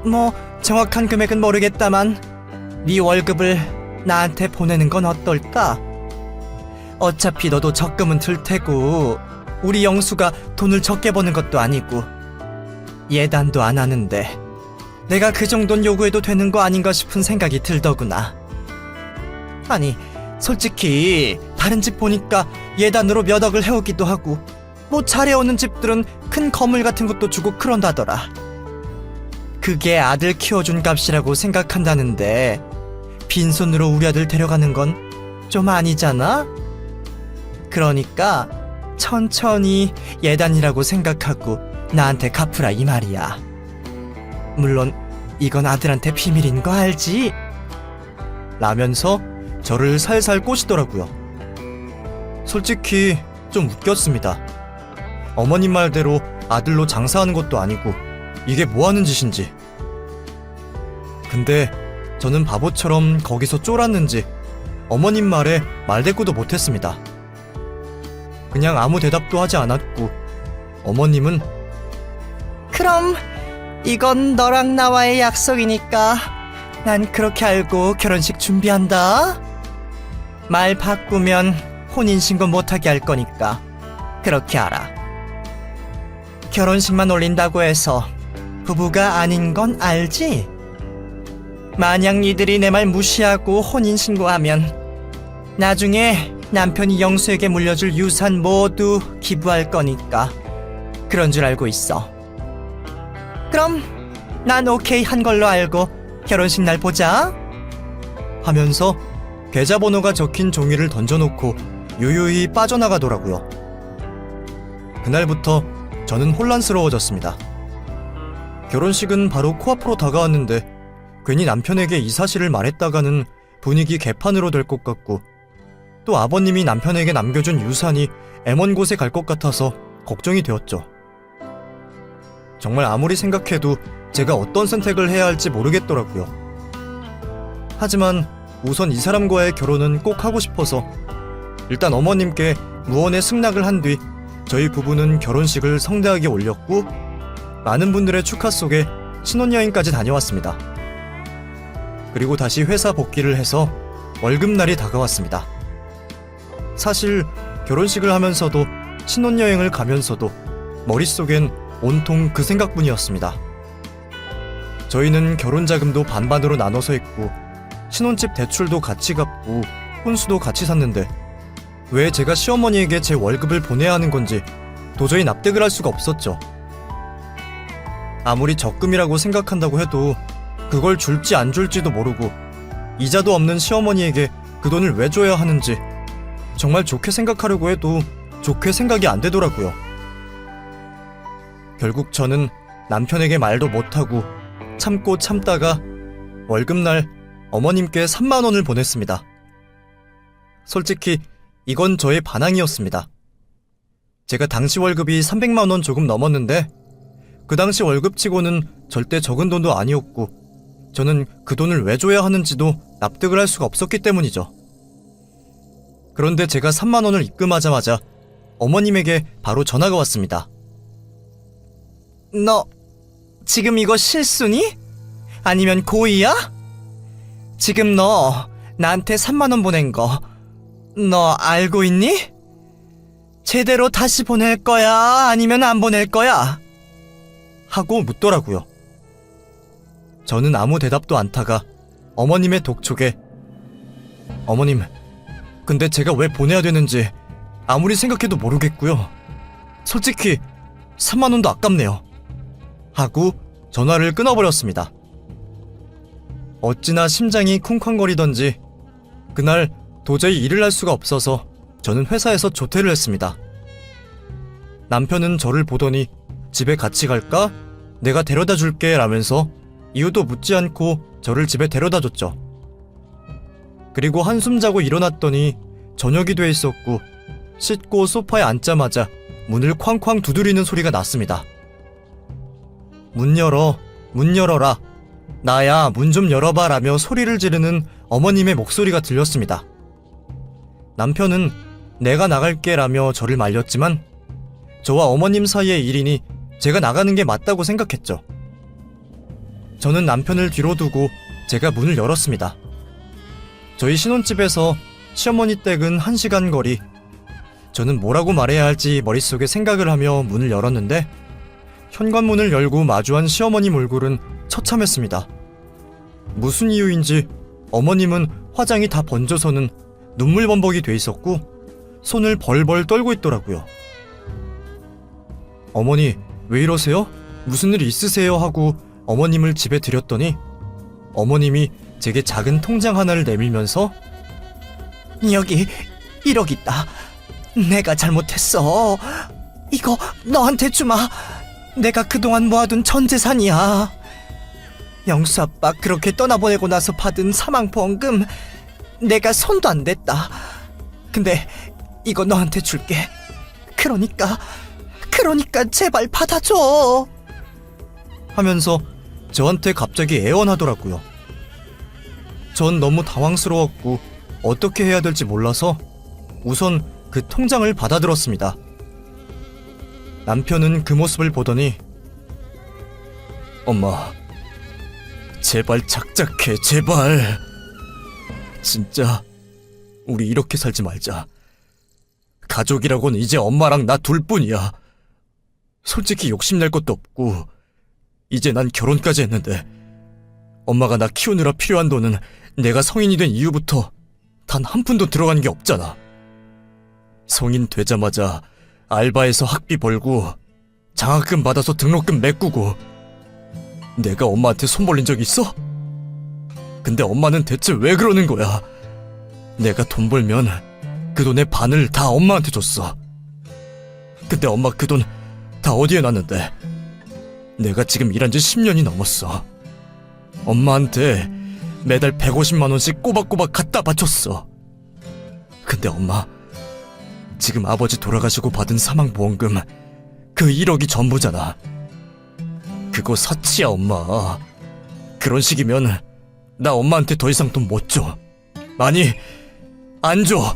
뭐 정확한 금액은 모르겠다만 네 월급을 나한테 보내는 건 어떨까? 어차피 너도 적금은 들 테고 우리 영수가 돈을 적게 버는 것도 아니고 예단도 안 하는데 내가 그 정도는 요구해도 되는 거 아닌가 싶은 생각이 들더구나. 아니 솔직히 다른 집 보니까 예단으로 몇 억을 해오기도 하고 뭐 잘해오는 집들은 큰 건물 같은 것도 주고 그런다더라. 그게 아들 키워준 값이라고 생각한다는데 빈손으로 우리 아들 데려가는 건 좀 아니잖아? 그러니까 천천히 예단이라고 생각하고 나한테 갚으라 이 말이야. 물론 이건 아들한테 비밀인 거 알지? 라면서 저를 살살 꼬시더라고요. 솔직히 좀 웃겼습니다. 어머님 말대로 아들로 장사하는 것도 아니고 이게 뭐하는 짓인지. 근데 저는 바보처럼 거기서 쫄았는지 어머님 말에 말대꾸도 못했습니다. 그냥 아무 대답도 하지 않았고 어머님은 그럼 이건 너랑 나와의 약속이니까 난 그렇게 알고 결혼식 준비한다. 말 바꾸면 혼인신고 못하게 할 거니까 그렇게 알아. 결혼식만 올린다고 해서 부부가 아닌 건 알지? 만약 니들이 내 말 무시하고 혼인신고하면 나중에 남편이 영수에게 물려줄 유산 모두 기부할 거니까 그런 줄 알고 있어. 그럼 난 오케이 한 걸로 알고 결혼식 날 보자 하면서 계좌번호가 적힌 종이를 던져놓고 유유히 빠져나가더라고요. 그날부터 저는 혼란스러워졌습니다. 결혼식은 바로 코앞으로 다가왔는데 괜히 남편에게 이 사실을 말했다가는 분위기 개판으로 될 것 같고 또 아버님이 남편에게 남겨준 유산이 애먼 곳에 갈 것 같아서 걱정이 되었죠. 정말 아무리 생각해도 제가 어떤 선택을 해야 할지 모르겠더라고요. 하지만 우선 이 사람과의 결혼은 꼭 하고 싶어서 일단 어머님께 무언의 승낙을 한 뒤 저희 부부는 결혼식을 성대하게 올렸고 많은 분들의 축하 속에 신혼여행까지 다녀왔습니다. 그리고 다시 회사 복귀를 해서 월급날이 다가왔습니다. 사실 결혼식을 하면서도 신혼여행을 가면서도 머릿속엔 온통 그 생각뿐이었습니다. 저희는 결혼자금도 반반으로 나눠서 했고 신혼집 대출도 같이 갚고 혼수도 같이 샀는데 왜 제가 시어머니에게 제 월급을 보내야 하는 건지 도저히 납득을 할 수가 없었죠. 아무리 적금이라고 생각한다고 해도 그걸 줄지 안 줄지도 모르고 이자도 없는 시어머니에게 그 돈을 왜 줘야 하는지 정말 좋게 생각하려고 해도 좋게 생각이 안 되더라고요. 결국 저는 남편에게 말도 못하고 참고 참다가 월급날 어머님께 3만 원을 보냈습니다. 솔직히 이건 저의 반항이었습니다. 제가 당시 월급이 300만 원 조금 넘었는데 그 당시 월급치고는 절대 적은 돈도 아니었고 저는 그 돈을 왜 줘야 하는지도 납득을 할 수가 없었기 때문이죠. 그런데 제가 3만 원을 입금하자마자 어머님에게 바로 전화가 왔습니다. 너 지금 이거 실수니? 아니면 고의야? 지금 너 나한테 3만 원 보낸 거 너 알고 있니? 제대로 다시 보낼 거야? 아니면 안 보낼 거야? 하고 묻더라고요. 저는 아무 대답도 않다가 어머님의 독촉에 어머님, 근데 제가 왜 보내야 되는지 아무리 생각해도 모르겠고요. 솔직히 3만 원도 아깝네요. 하고 전화를 끊어버렸습니다. 어찌나 심장이 쿵쾅거리던지 그날 도저히 일을 할 수가 없어서 저는 회사에서 조퇴를 했습니다. 남편은 저를 보더니 집에 같이 갈까? 내가 데려다 줄게 라면서 이유도 묻지 않고 저를 집에 데려다 줬죠. 그리고 한숨 자고 일어났더니 저녁이 돼 있었고 씻고 소파에 앉자마자 문을 쾅쾅 두드리는 소리가 났습니다. 문 열어, 문 열어라. 나야, 문 좀 열어봐 라며 소리를 지르는 어머님의 목소리가 들렸습니다. 남편은 내가 나갈게 라며 저를 말렸지만 저와 어머님 사이의 일이니 제가 나가는 게 맞다고 생각했죠. 저는 남편을 뒤로 두고 제가 문을 열었습니다. 저희 신혼집에서 시어머니 댁은 1시간 거리. 저는 뭐라고 말해야 할지 머릿속에 생각을 하며 문을 열었는데 현관문을 열고 마주한 시어머님 얼굴은 처참했습니다. 무슨 이유인지 어머님은 화장이 다 번져서는 눈물 범벅이 돼 있었고 손을 벌벌 떨고 있더라고요. 어머니, 왜 이러세요? 무슨 일 있으세요? 하고 어머님을 집에 들였더니 어머님이 제게 작은 통장 하나를 내밀면서 여기 1억 있다. 내가 잘못했어. 이거 너한테 주마. 내가 그동안 모아둔 전 재산이야. 영수 아빠 그렇게 떠나보내고 나서 받은 사망보험금 내가 손도 안 댔다. 근데 이거 너한테 줄게. 그러니까 제발 받아줘. 하면서 저한테 갑자기 애원하더라고요. 전 너무 당황스러웠고 어떻게 해야 될지 몰라서 우선 그 통장을 받아들었습니다. 남편은 그 모습을 보더니 엄마, 제발 작작해, 제발. 진짜 우리 이렇게 살지 말자. 가족이라고는 이제 엄마랑 나 둘뿐이야. 솔직히 욕심낼 것도 없고 이제 난 결혼까지 했는데 엄마가 나 키우느라 필요한 돈은 내가 성인이 된 이후부터 단 한 푼도 들어간 게 없잖아. 성인 되자마자 알바해서 학비 벌고 장학금 받아서 등록금 메꾸고 내가 엄마한테 손 벌린 적 있어? 근데 엄마는 대체 왜 그러는 거야? 내가 돈 벌면 그 돈의 반을 다 엄마한테 줬어. 근데 엄마 그 돈 다 어디에 놨는데? 내가 지금 일한 지 10년이 넘었어. 엄마한테 매달 150만 원씩 꼬박꼬박 갖다 바쳤어. 근데 엄마, 지금 아버지 돌아가시고 받은 사망보험금 그 1억이 전부잖아. 그거 사치야, 엄마. 그런 식이면 나 엄마한테 더 이상 돈 못 줘. 아니, 안 줘.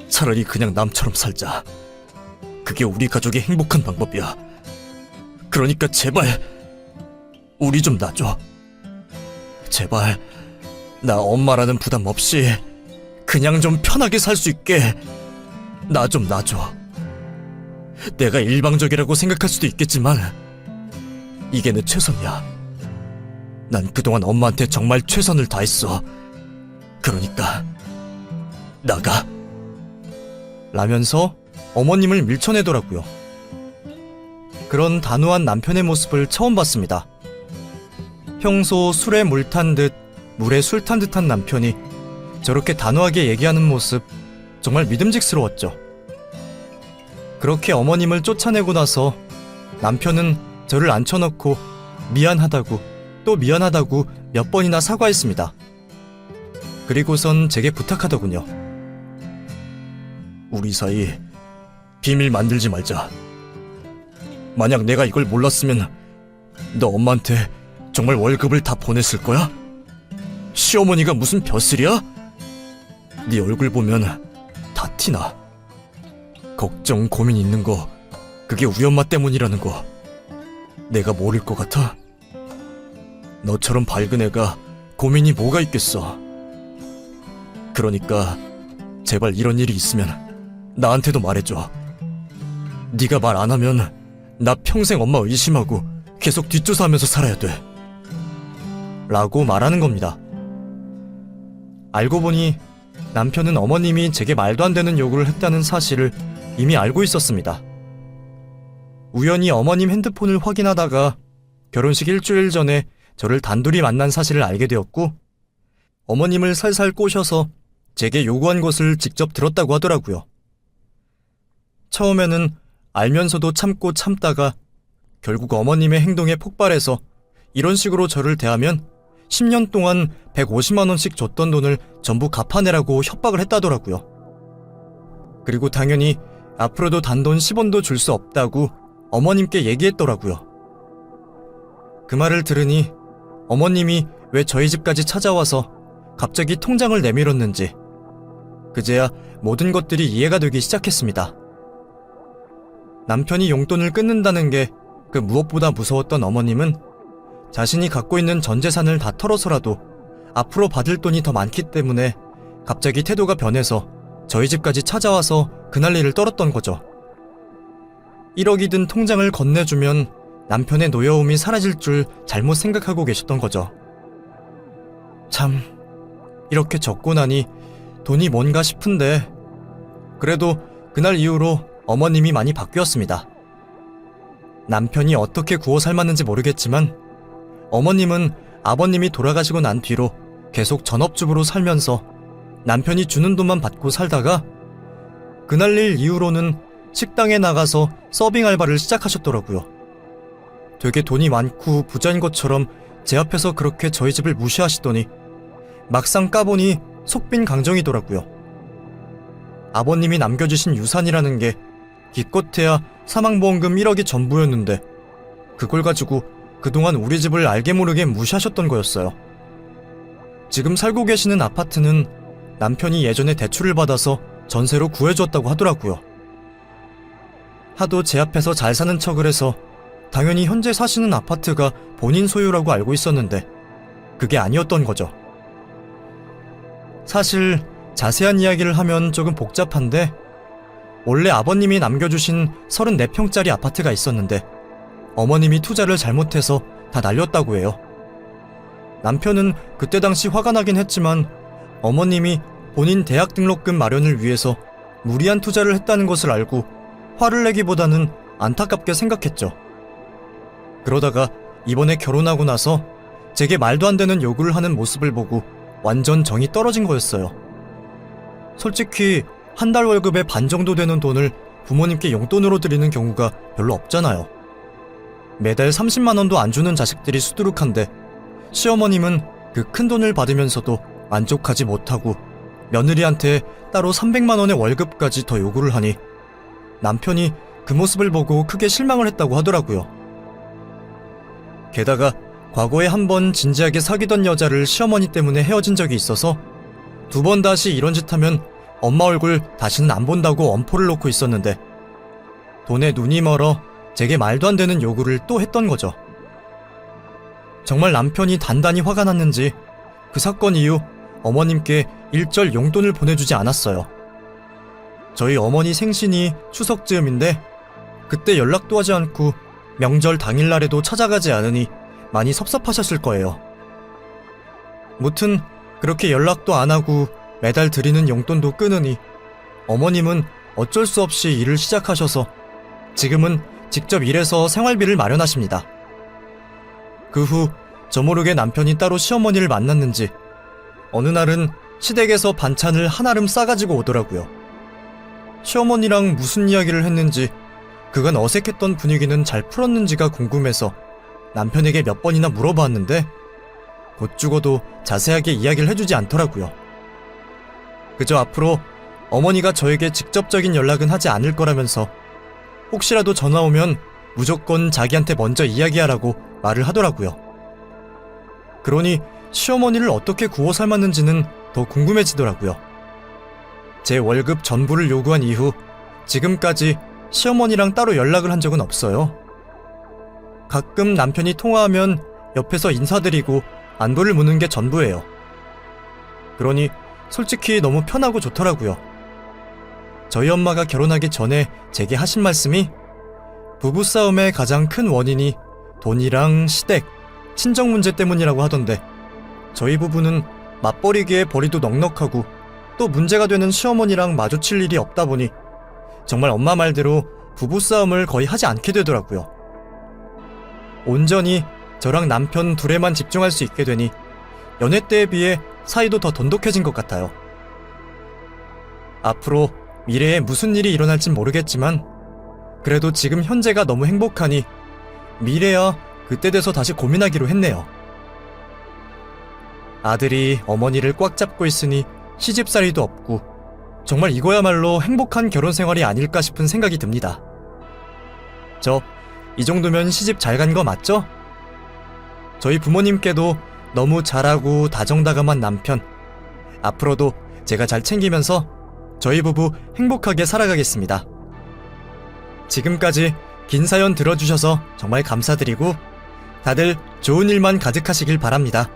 차라리 그냥 남처럼 살자. 그게 우리 가족의 행복한 방법이야. 그러니까 제발 우리 좀 놔줘. 제발 나 엄마라는 부담 없이 그냥 좀 편하게 살 수 있게 나 좀 놔줘. 내가 일방적이라고 생각할 수도 있겠지만 이게 내 최선이야. 난 그동안 엄마한테 정말 최선을 다했어. 그러니까 나가. 라면서 어머님을 밀쳐내더라고요. 그런 단호한 남편의 모습을 처음 봤습니다. 평소 술에 물 탄 듯 물에 술 탄 듯한 남편이 저렇게 단호하게 얘기하는 모습 정말 믿음직스러웠죠. 그렇게 어머님을 쫓아내고 나서 남편은 저를 앉혀놓고 미안하다고 또 미안하다고 몇 번이나 사과했습니다. 그리고선 제게 부탁하더군요. 우리 사이 비밀 만들지 말자. 만약 내가 이걸 몰랐으면 너 엄마한테 정말 월급을 다 보냈을 거야? 시어머니가 무슨 벼슬이야? 네 얼굴 보면 다 티나. 걱정, 고민 있는 거 그게 우리 엄마 때문이라는 거 내가 모를 것 같아? 너처럼 밝은 애가 고민이 뭐가 있겠어. 그러니까 제발 이런 일이 있으면 나한테도 말해줘. 네가 말 안 하면 나 평생 엄마 의심하고 계속 뒷조사하면서 살아야 돼. 라고 말하는 겁니다. 알고 보니 남편은 어머님이 제게 말도 안 되는 요구를 했다는 사실을 이미 알고 있었습니다. 우연히 어머님 핸드폰을 확인하다가 결혼식 일주일 전에 저를 단둘이 만난 사실을 알게 되었고, 어머님을 살살 꼬셔서 제게 요구한 것을 직접 들었다고 하더라고요. 처음에는 알면서도 참고 참다가 결국 어머님의 행동에 폭발해서 이런 식으로 저를 대하면 10년 동안 150만 원씩 줬던 돈을 전부 갚아내라고 협박을 했다더라고요. 그리고 당연히 앞으로도 단돈 10원도 줄 수 없다고 어머님께 얘기했더라고요. 그 말을 들으니 어머님이 왜 저희 집까지 찾아와서 갑자기 통장을 내밀었는지 그제야 모든 것들이 이해가 되기 시작했습니다. 남편이 용돈을 끊는다는 게 그 무엇보다 무서웠던 어머님은 자신이 갖고 있는 전 재산을 다 털어서라도 앞으로 받을 돈이 더 많기 때문에 갑자기 태도가 변해서 저희 집까지 찾아와서 그날 일을 떨었던 거죠. 1억이 든 통장을 건네주면 남편의 노여움이 사라질 줄 잘못 생각하고 계셨던 거죠. 참, 이렇게 적고 나니 돈이 뭔가 싶은데 그래도 그날 이후로 어머님이 많이 바뀌었습니다. 남편이 어떻게 구워 삶았는지 모르겠지만 어머님은 아버님이 돌아가시고 난 뒤로 계속 전업주부로 살면서 남편이 주는 돈만 받고 살다가 그날 일 이후로는 식당에 나가서 서빙 알바를 시작하셨더라고요. 되게 돈이 많고 부자인 것처럼 제 앞에서 그렇게 저희 집을 무시하시더니 막상 까보니 속빈 강정이더라고요. 아버님이 남겨주신 유산이라는 게 기껏해야 사망보험금 1억이 전부였는데 그걸 가지고 그동안 우리 집을 알게 모르게 무시하셨던 거였어요. 지금 살고 계시는 아파트는 남편이 예전에 대출을 받아서 전세로 구해줬다고 하더라고요. 하도 제 앞에서 잘 사는 척을 해서 당연히 현재 사시는 아파트가 본인 소유라고 알고 있었는데 그게 아니었던 거죠. 사실 자세한 이야기를 하면 조금 복잡한데 원래 아버님이 남겨주신 34평짜리 아파트가 있었는데 어머님이 투자를 잘못해서 다 날렸다고 해요. 남편은 그때 당시 화가 나긴 했지만 어머님이 본인 대학 등록금 마련을 위해서 무리한 투자를 했다는 것을 알고 화를 내기보다는 안타깝게 생각했죠. 그러다가 이번에 결혼하고 나서 제게 말도 안 되는 요구를 하는 모습을 보고 완전 정이 떨어진 거였어요. 솔직히 한 달 월급의 반 정도 되는 돈을 부모님께 용돈으로 드리는 경우가 별로 없잖아요. 매달 30만 원도 안 주는 자식들이 수두룩한데 시어머님은 그 큰 돈을 받으면서도 만족하지 못하고 며느리한테 따로 300만 원의 월급까지 더 요구를 하니 남편이 그 모습을 보고 크게 실망을 했다고 하더라고요. 게다가 과거에 한 번 진지하게 사귀던 여자를 시어머니 때문에 헤어진 적이 있어서 2번 다시 이런 짓 하면 엄마 얼굴 다시는 안 본다고 엄포를 놓고 있었는데 돈에 눈이 멀어 제게 말도 안 되는 요구를 또 했던 거죠. 정말 남편이 단단히 화가 났는지 그 사건 이후 어머님께 일절 용돈을 보내주지 않았어요. 저희 어머니 생신이 추석 즈음인데 그때 연락도 하지 않고 명절 당일날에도 찾아가지 않으니 많이 섭섭하셨을 거예요. 무튼 그렇게 연락도 안 하고 매달 드리는 용돈도 끊으니 어머님은 어쩔 수 없이 일을 시작하셔서 지금은 직접 일해서 생활비를 마련하십니다. 그 후 저 모르게 남편이 따로 시어머니를 만났는지 어느 날은 시댁에서 반찬을 한아름 싸가지고 오더라고요. 시어머니랑 무슨 이야기를 했는지 그간 어색했던 분위기는 잘 풀었는지가 궁금해서 남편에게 몇 번이나 물어봤는데 곧 죽어도 자세하게 이야기를 해주지 않더라고요. 그저 앞으로 어머니가 저에게 직접적인 연락은 하지 않을 거라면서 혹시라도 전화 오면 무조건 자기한테 먼저 이야기하라고 말을 하더라고요. 그러니 시어머니를 어떻게 구워 삶았는지는 더 궁금해지더라고요. 제 월급 전부를 요구한 이후 지금까지 시어머니랑 따로 연락을 한 적은 없어요. 가끔 남편이 통화하면 옆에서 인사드리고 안부를 묻는 게 전부예요. 그러니 솔직히 너무 편하고 좋더라고요. 저희 엄마가 결혼하기 전에 제게 하신 말씀이 부부싸움의 가장 큰 원인이 돈이랑 시댁, 친정 문제 때문이라고 하던데 저희 부부는 맞벌이기에 벌이도 넉넉하고 또 문제가 되는 시어머니랑 마주칠 일이 없다 보니 정말 엄마 말대로 부부싸움을 거의 하지 않게 되더라고요. 온전히 저랑 남편 둘에만 집중할 수 있게 되니 연애 때에 비해 사이도 더 돈독해진 것 같아요. 앞으로 미래에 무슨 일이 일어날진 모르겠지만 그래도 지금 현재가 너무 행복하니 미래야 그때 돼서 다시 고민하기로 했네요. 아들이 어머니를 꽉 잡고 있으니 시집살이도 없고 정말 이거야말로 행복한 결혼 생활이 아닐까 싶은 생각이 듭니다. 저 이 정도면 시집 잘 간 거 맞죠? 저희 부모님께도 너무 잘하고 다정다감한 남편, 앞으로도 제가 잘 챙기면서 저희 부부 행복하게 살아가겠습니다. 지금까지 긴 사연 들어주셔서 정말 감사드리고 다들 좋은 일만 가득하시길 바랍니다.